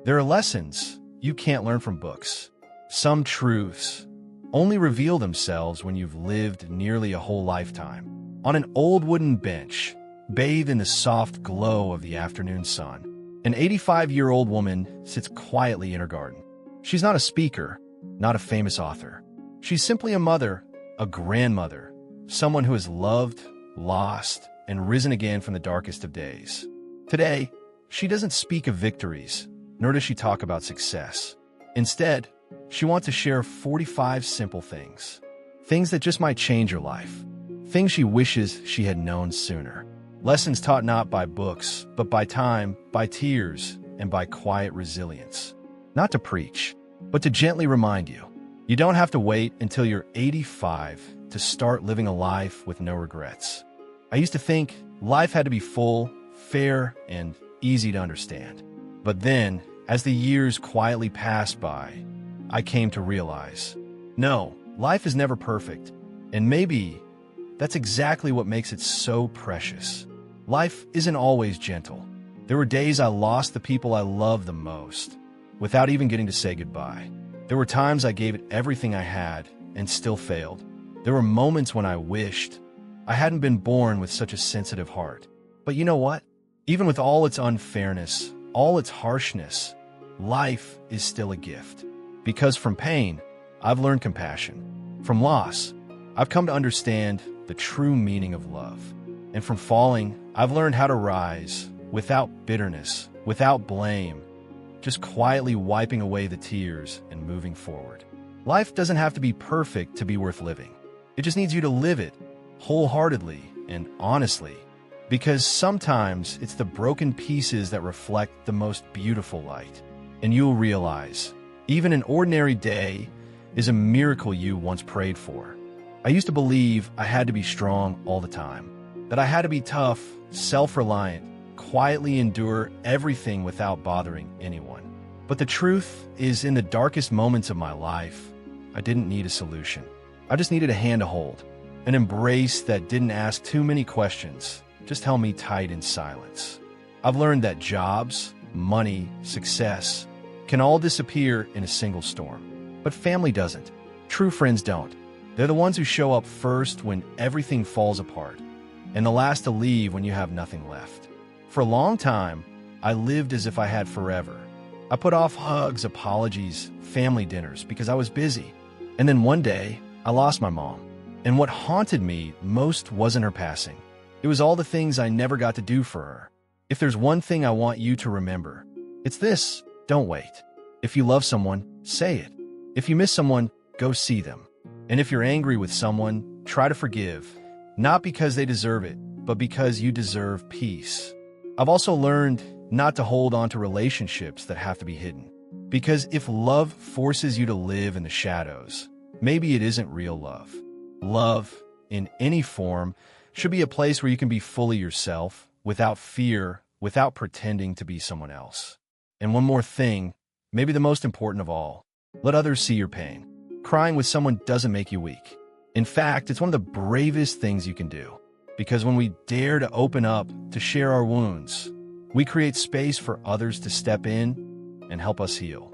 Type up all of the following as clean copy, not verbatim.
There are lessons you can't learn from books. Some truths only reveal themselves when you've lived nearly a whole lifetime. On an old wooden bench, bathed in the soft glow of the afternoon sun, an 85-year-old woman sits quietly in her garden. She's not a speaker, not a famous author. She's simply a mother, a grandmother, someone who has loved, lost, and risen again from the darkest of days. Today, she doesn't speak of victories, nor does she talk about success. Instead, she wants to share 45 simple things. Things that just might change her life. Things she wishes she had known sooner. Lessons taught not by books, but by time, by tears, and by quiet resilience. Not to preach, but to gently remind you, you don't have to wait until you're 85 to start living a life with no regrets. I used to think life had to be full, fair, and easy to understand. But then, as the years quietly passed by, I came to realize, no, life is never perfect, and maybe that's exactly what makes it so precious. Life isn't always gentle. There were days I lost the people I loved the most, without even getting to say goodbye. There were times I gave it everything I had and still failed. There were moments when I wished I hadn't been born with such a sensitive heart. But you know what? Even with all its unfairness, all its harshness, life is still a gift. Because from pain, I've learned compassion. From loss, I've come to understand the true meaning of love. And from falling, I've learned how to rise without bitterness, without blame, just quietly wiping away the tears and moving forward. Life doesn't have to be perfect to be worth living. It just needs you to live it wholeheartedly and honestly, because sometimes it's the broken pieces that reflect the most beautiful light. And you'll realize, even an ordinary day is a miracle you once prayed for. I used to believe I had to be strong all the time, that I had to be tough, self-reliant, quietly endure everything without bothering anyone. But the truth is, in the darkest moments of my life, I didn't need a solution. I just needed a hand to hold, an embrace that didn't ask too many questions, just held me tight in silence. I've learned that jobs, money, success can all disappear in a single storm. But family doesn't. True friends don't. They're the ones who show up first when everything falls apart, and the last to leave when you have nothing left. For a long time, I lived as if I had forever. I put off hugs, apologies, family dinners because I was busy. And then one day, I lost my mom. And what haunted me most wasn't her passing. It was all the things I never got to do for her. If there's one thing I want you to remember, it's this: don't wait. If you love someone, say it. If you miss someone, go see them. And if you're angry with someone, try to forgive. Not because they deserve it, but because you deserve peace. I've also learned not to hold on to relationships that have to be hidden. Because if love forces you to live in the shadows, maybe it isn't real love. Love, in any form, should be a place where you can be fully yourself, without fear, without pretending to be someone else. And one more thing, maybe the most important of all, let others see your pain. Crying with someone doesn't make you weak. In fact, it's one of the bravest things you can do. Because when we dare to open up, to share our wounds, we create space for others to step in and help us heal.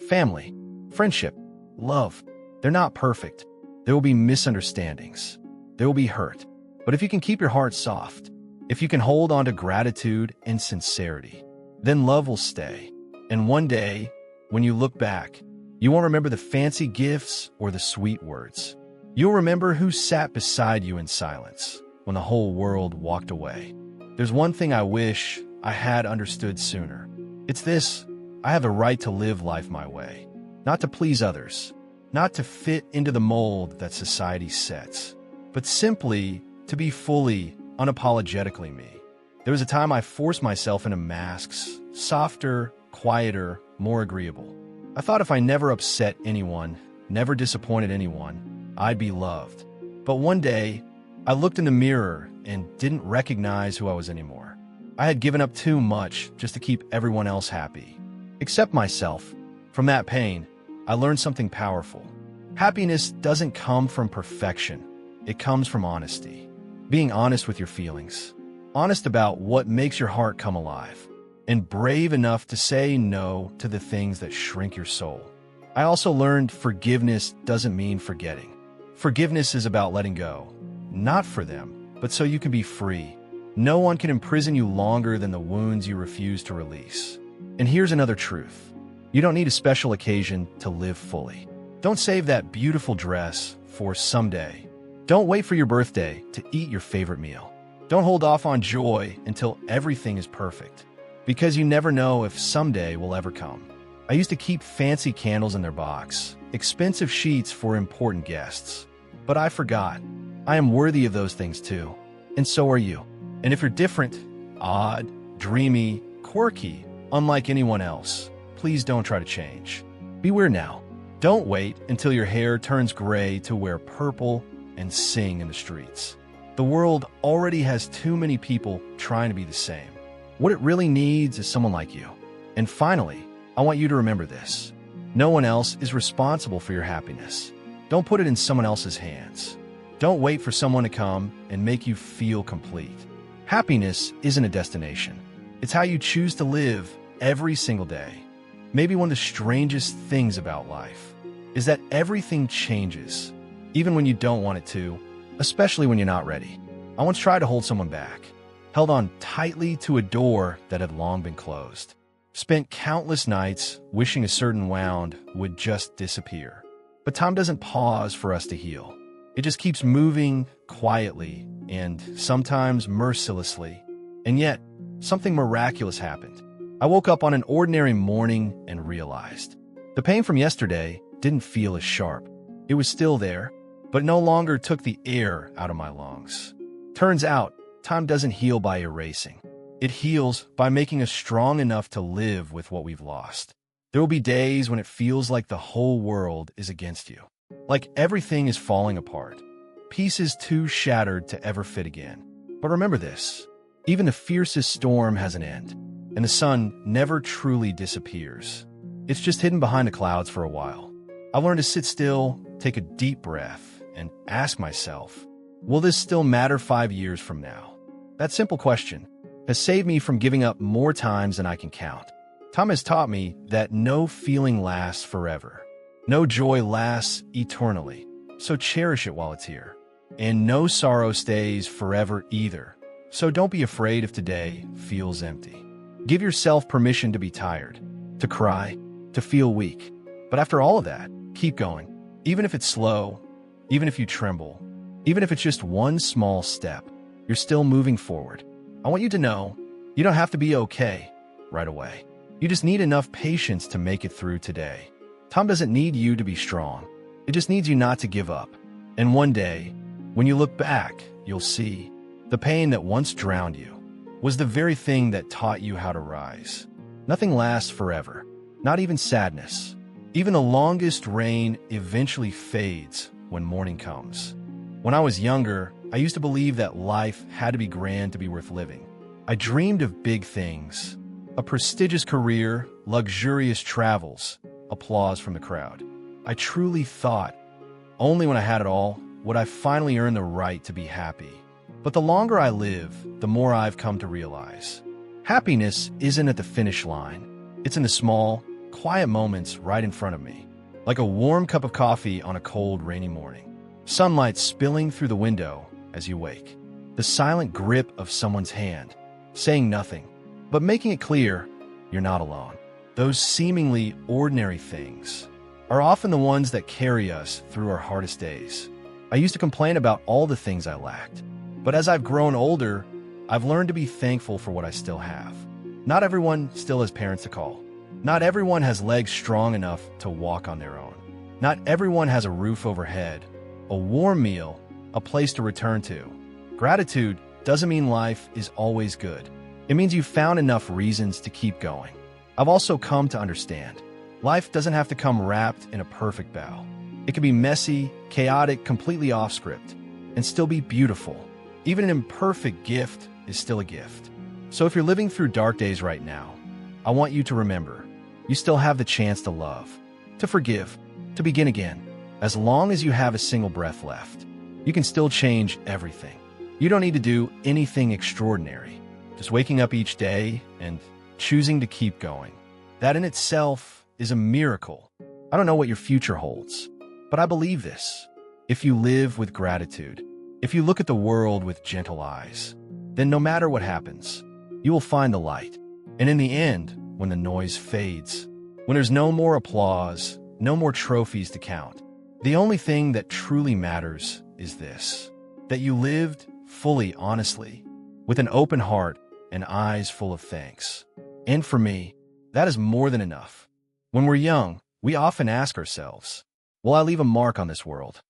Family, friendship, love, they're not perfect. There will be misunderstandings. There will be hurt. But if you can keep your heart soft, if you can hold on to gratitude and sincerity, then love will stay. And one day, when you look back, you won't remember the fancy gifts or the sweet words. You'll remember who sat beside you in silence when the whole world walked away. There's one thing I wish I had understood sooner. It's this: I have a right to live life my way. Not to please others, not to fit into the mold that society sets, but simply to be fully, unapologetically me. There was a time I forced myself into masks, softer, quieter, more agreeable. I thought if I never upset anyone, never disappointed anyone, I'd be loved. But one day, I looked in the mirror and didn't recognize who I was anymore. I had given up too much just to keep everyone else happy, except myself. From that pain, I learned something powerful. Happiness doesn't come from perfection. It comes from honesty. Being honest with your feelings. Honest about what makes your heart come alive. and brave enough to say no to the things that shrink your soul. I also learned forgiveness doesn't mean forgetting. Forgiveness is about letting go, not for them, but so you can be free. No one can imprison you longer than the wounds you refuse to release. And here's another truth. You don't need a special occasion to live fully. Don't save that beautiful dress for someday. Don't wait for your birthday to eat your favorite meal. Don't hold off on joy until everything is perfect, because you never know if someday will ever come. I used to keep fancy candles in their box, expensive sheets for important guests. But I forgot. I am worthy of those things too. And so are you. And if you're different, odd, dreamy, quirky, unlike anyone else, please don't try to change. Beware now. Don't wait until your hair turns gray to wear purple and sing in the streets. The world already has too many people trying to be the same. What it really needs is someone like you. And finally, I want you to remember this. No one else is responsible for your happiness. Don't put it in someone else's hands. Don't wait for someone to come and make you feel complete. Happiness isn't a destination. It's how you choose to live every single day. Maybe one of the strangest things about life is that everything changes, even when you don't want it to, especially when you're not ready. I once tried to hold someone back, held on tightly to a door that had long been closed, spent countless nights wishing a certain wound would just disappear. But time doesn't pause for us to heal. It just keeps moving quietly and sometimes mercilessly. And yet, something miraculous happened. I woke up on an ordinary morning and realized the pain from yesterday didn't feel as sharp. It was still there, but no longer took the air out of my lungs. Turns out, time doesn't heal by erasing. It heals by making us strong enough to live with what we've lost. There will be days when it feels like the whole world is against you, like everything is falling apart, pieces too shattered to ever fit again. But remember this, even the fiercest storm has an end, and the sun never truly disappears. It's just hidden behind the clouds for a while. I learned to sit still, take a deep breath, and ask myself, will this still matter 5 years from now? That simple question has saved me from giving up more times than I can count. Time has taught me that no feeling lasts forever. No joy lasts eternally, so cherish it while it's here. And no sorrow stays forever either, so don't be afraid if today feels empty. Give yourself permission to be tired, to cry, to feel weak. But after all of that, keep going. Even if it's slow, even if you tremble, even if it's just one small step, you're still moving forward. I want you to know you don't have to be okay right away. You just need enough patience to make it through today. Time doesn't need you to be strong. It just needs you not to give up. And one day, when you look back, you'll see the pain that once drowned you was the very thing that taught you how to rise. Nothing lasts forever, not even sadness. Even the longest rain eventually fades when morning comes. When I was younger, I used to believe that life had to be grand to be worth living. I dreamed of big things. A prestigious career, luxurious travels, applause from the crowd. I truly thought, only when I had it all would I finally earn the right to be happy. But the longer I live, the more I've come to realize. Happiness isn't at the finish line. It's in the small, quiet moments right in front of me. Like a warm cup of coffee on a cold, rainy morning. Sunlight spilling through the window as you wake. The silent grip of someone's hand, saying nothing, but making it clear you're not alone. Those seemingly ordinary things are often the ones that carry us through our hardest days. I used to complain about all the things I lacked, but as I've grown older, I've learned to be thankful for what I still have. Not everyone still has parents to call. Not everyone has legs strong enough to walk on their own. Not everyone has a roof overhead, a warm meal, a place to return to. Gratitude doesn't mean life is always good. It means you've found enough reasons to keep going. I've also come to understand, life doesn't have to come wrapped in a perfect bow. It can be messy, chaotic, completely off script, and still be beautiful. Even an imperfect gift is still a gift. So if you're living through dark days right now, I want you to remember, you still have the chance to love, to forgive, to begin again. As long as you have a single breath left, you can still change everything. You don't need to do anything extraordinary. Just waking up each day and choosing to keep going. That in itself is a miracle. I don't know what your future holds, but I believe this. If you live with gratitude, if you look at the world with gentle eyes, then no matter what happens, you will find the light. And in the end, when the noise fades, when there's no more applause, no more trophies to count, the only thing that truly matters is this: that you lived fully, honestly, with an open heart and eyes full of thanks. And for me, that is more than enough. When we're young, we often ask ourselves, will I leave a mark on this world?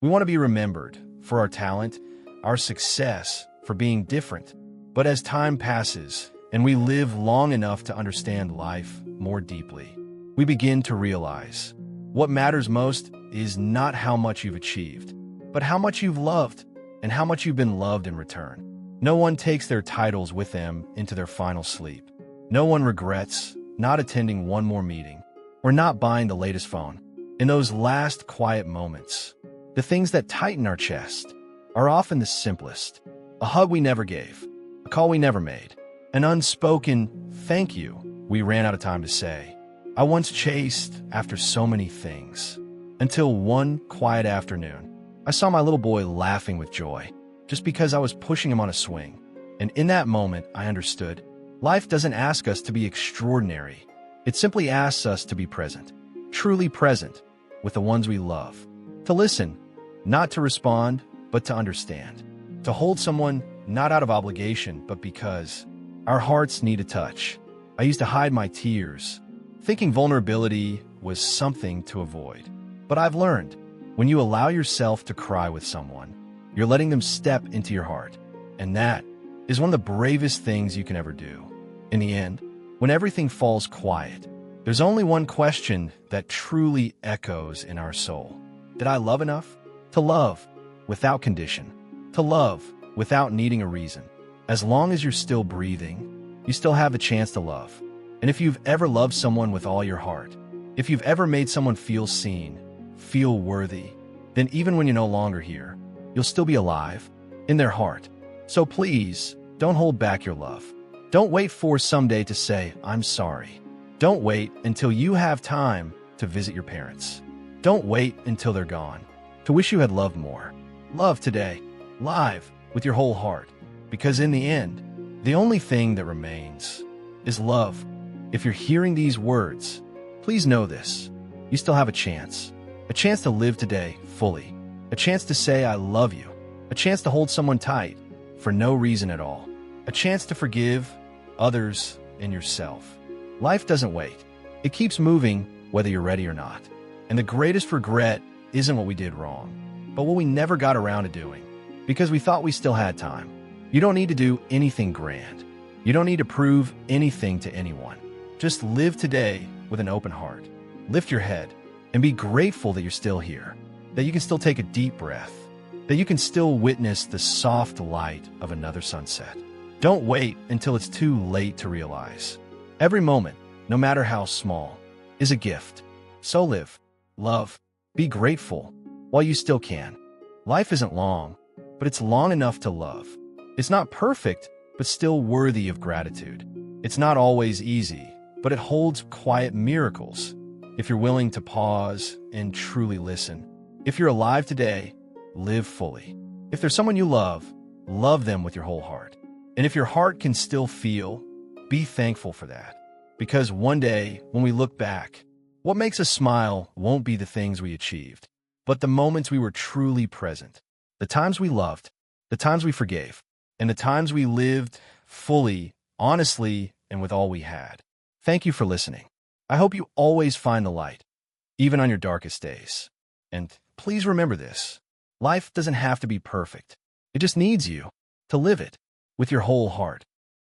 We want to be remembered for our talent, our success, for being different. But as time passes and we live long enough to understand life more deeply, we begin to realize what matters most is not how much you've achieved, but how much you've loved and how much you've been loved in return. No one takes their titles with them into their final sleep. No one regrets not attending one more meeting or not buying the latest phone. In those last quiet moments, the things that tighten our chest are often the simplest. A hug we never gave, a call we never made, an unspoken thank you we ran out of time to say. I once chased after so many things until one quiet afternoon, I saw my little boy laughing with joy just because I was pushing him on a swing. And in that moment, I understood life doesn't ask us to be extraordinary. It simply asks us to be present, truly present with the ones we love, to listen, not to respond, but to understand, to hold someone not out of obligation, but because our hearts need a touch. I used to hide my tears, thinking vulnerability was something to avoid. But I've learned, when you allow yourself to cry with someone, you're letting them step into your heart. And that is one of the bravest things you can ever do. In the end, when everything falls quiet, there's only one question that truly echoes in our soul. Did I love enough? To love without condition, to love without needing a reason. As long as you're still breathing, you still have a chance to love. And if you've ever loved someone with all your heart, if you've ever made someone feel seen, feel worthy, then even when you're no longer here, you'll still be alive in their heart. So please, don't hold back your love. Don't wait for someday to say, I'm sorry. Don't wait until you have time to visit your parents. Don't wait until they're gone to wish you had loved more. Love today, live, with your whole heart. Because in the end, the only thing that remains is love. If you're hearing these words, please know this. You still have a chance to live today fully, a chance to say I love you, a chance to hold someone tight for no reason at all, a chance to forgive others and yourself. Life doesn't wait. It keeps moving whether you're ready or not. And the greatest regret isn't what we did wrong, but what we never got around to doing because we thought we still had time. You don't need to do anything grand. You don't need to prove anything to anyone. Just live today with an open heart. Lift your head and be grateful that you're still here, that you can still take a deep breath, that you can still witness the soft light of another sunset. Don't wait until it's too late to realize. Every moment, no matter how small, is a gift. So live, love, be grateful while you still can. Life isn't long, but it's long enough to love. It's not perfect, but still worthy of gratitude. It's not always easy, but it holds quiet miracles. If you're willing to pause and truly listen. If you're alive today, live fully. If there's someone you love them with your whole heart. And if your heart can still feel, be thankful for that. Because one day, when we look back, what makes us smile won't be the things we achieved, but the moments we were truly present. The times we loved, the times we forgave, and the times we lived fully, honestly, and with all we had. Thank you for listening. I hope you always find the light, even on your darkest days. And please remember this. Life doesn't have to be perfect. It just needs you to live it with your whole heart.